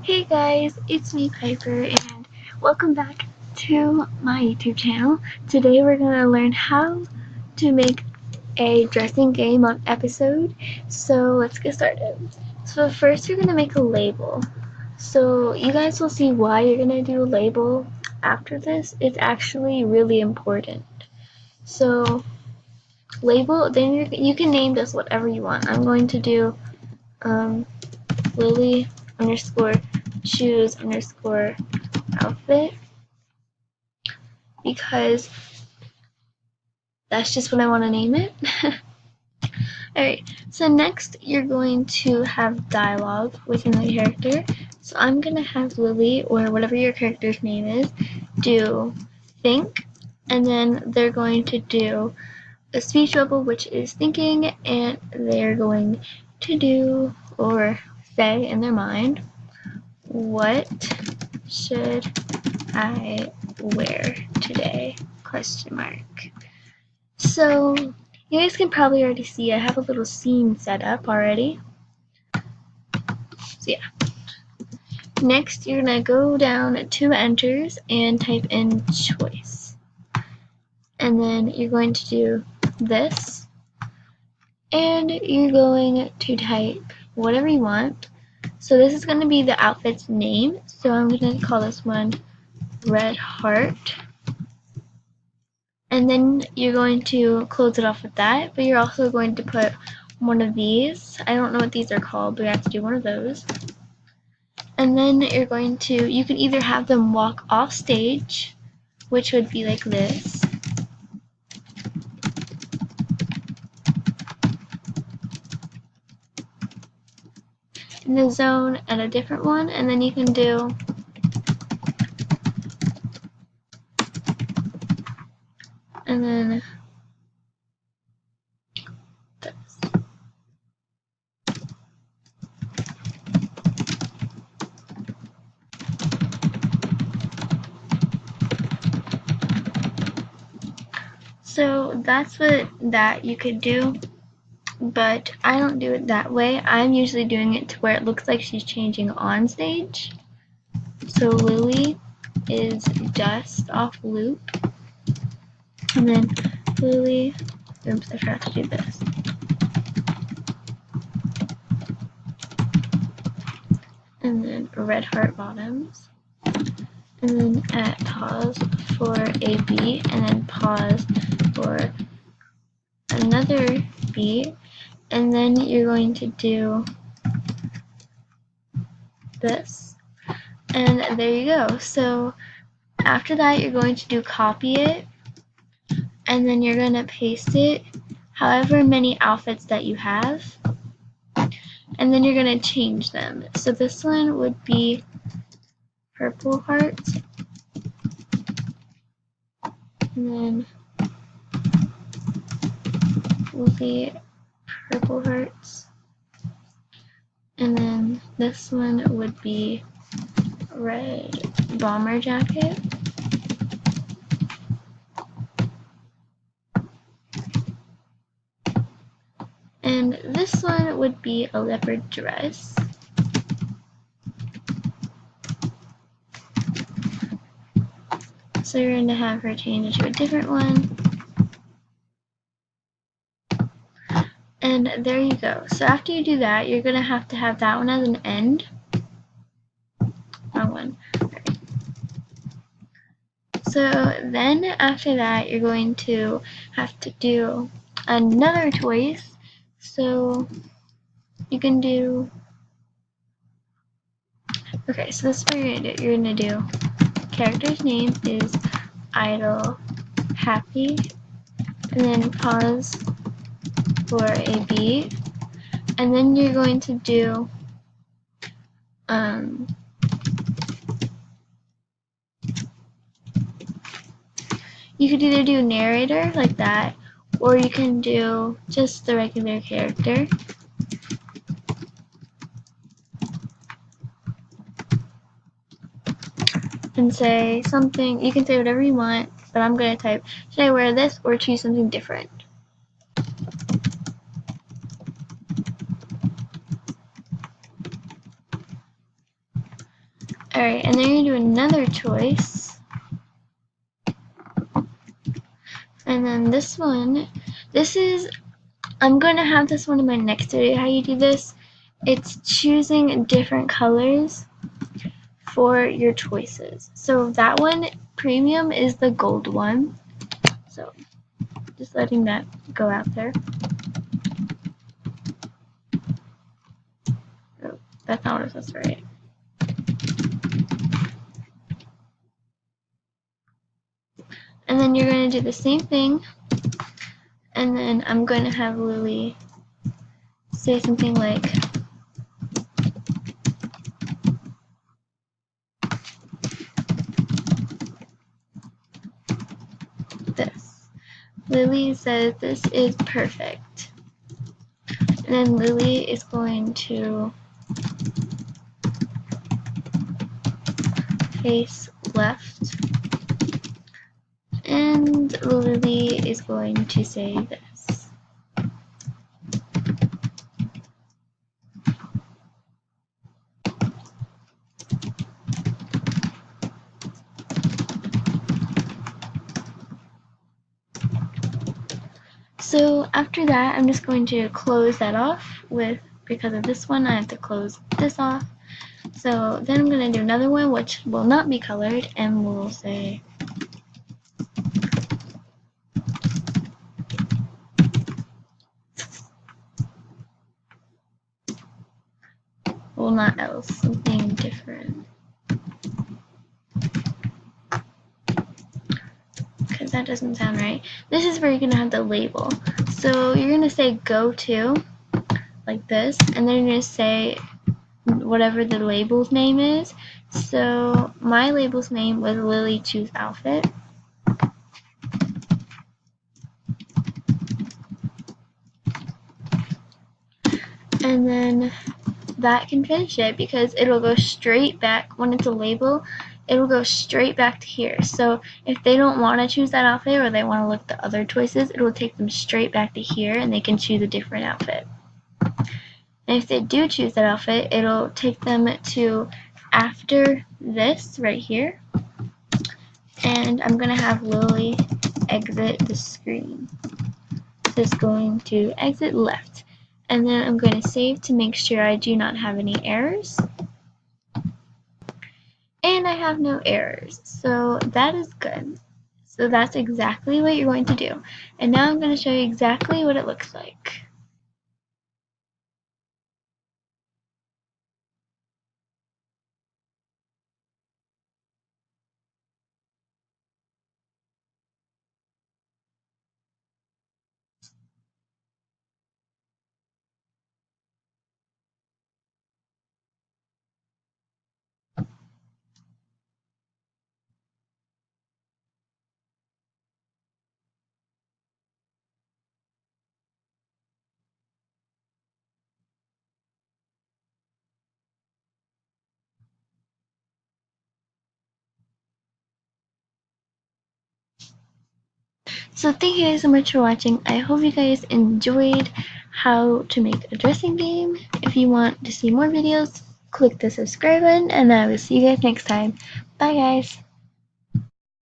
Hey guys, it's me Piper and welcome back to my YouTube channel. Today we're going to learn how to make a dressing game episode. So let's get started. So first you're going to make a label. So you guys will see why you're going to do a label after this. It's actually really important. So label, then you can name this whatever you want. I'm going to do Lily _ shoes _ outfit because that's just what I want to name it. Alright, so next you're going to have dialogue within the character. So I'm going to have Lily, or whatever your character's name is, do think, and then they're going to do a speech bubble, which is thinking, and they're going to do or say in their mind, what should I wear today? ? So you guys can probably already see I have a little scene set up already. So yeah. Next you're gonna go down to enters and type in choice. And then you're going to do this. And you're going to type whatever you want. So this is going to be the outfit's name. So I'm going to call this one Red Heart. And then you're going to close it off with that, but you're also going to put one of these. I don't know what these are called, but you have to do one of those. And then you're going to, you can either have them walk off stage, which would be like this. In the zone and a different one, and then you can do and then this. So that's what that you could do, but I don't do it that way. I'm usually doing it to where it looks like she's changing on stage. So Lily is just off loop, and then Lily, oops, I forgot to do this. And then Red Heart bottoms, and then at pause for a beat, and then pause for another beat, and then you're going to do this, and there you go. So after that you're going to do copy it, and then you're going to paste it however many outfits that you have, and then you're going to change them. So this one would be purple heart, and then will be purple hearts, and then this one would be red bomber jacket, and this one would be a leopard dress. So you're going to have her change to a different one. And there you go. So after you do that, you're going to have that one as an end. Wrong one. Right. So then after that, you're going to have to do another choice. So you can do, okay, so this is what you're going to do. You're going to do character's name is idle happy, and then pause for a beat, and then you're going to do you could either do narrator like that, or you can do just the regular character. And say something, you can say whatever you want, but I'm going to type, should I wear this, or choose something different? Alright, and then you're gonna do another choice. And then this one, I'm going to have this one in my next video, how you do this. It's choosing different colors for your choices. So that one, premium, is the gold one. So just letting that go out there. Oh, that's not what it says, right? And then you're going to do the same thing. And then I'm going to have Lily say something like, this. Lily says this is perfect. And then Lily is going to face left. And Lily is going to say this. So after that, I'm just going to close that off with, because of this one, I have to close this off. So then I'm going to do another one which will not be colored, and we'll say well, not else, something different. Because that doesn't sound right. This is where you're going to have the label. So you're going to say go to, like this, and then you're going to say whatever the label's name is. So my label's name was Lily Choose Outfit. And then that can finish it, because it'll go straight back. When it's a label, it'll go straight back to here. So if they don't want to choose that outfit, or they want to look at the other choices, it will take them straight back to here, and they can choose a different outfit. And if they do choose that outfit, it'll take them to after this right here. And I'm going to have Lily exit the screen. So it's going to exit left. And then I'm going to save to make sure I do not have any errors. And I have no errors. So that is good. So that's exactly what you're going to do. And now I'm going to show you exactly what it looks like. So thank you guys so much for watching. I hope you guys enjoyed how to make a dressing game. If you want to see more videos, click the subscribe button, and I will see you guys next time. Bye guys!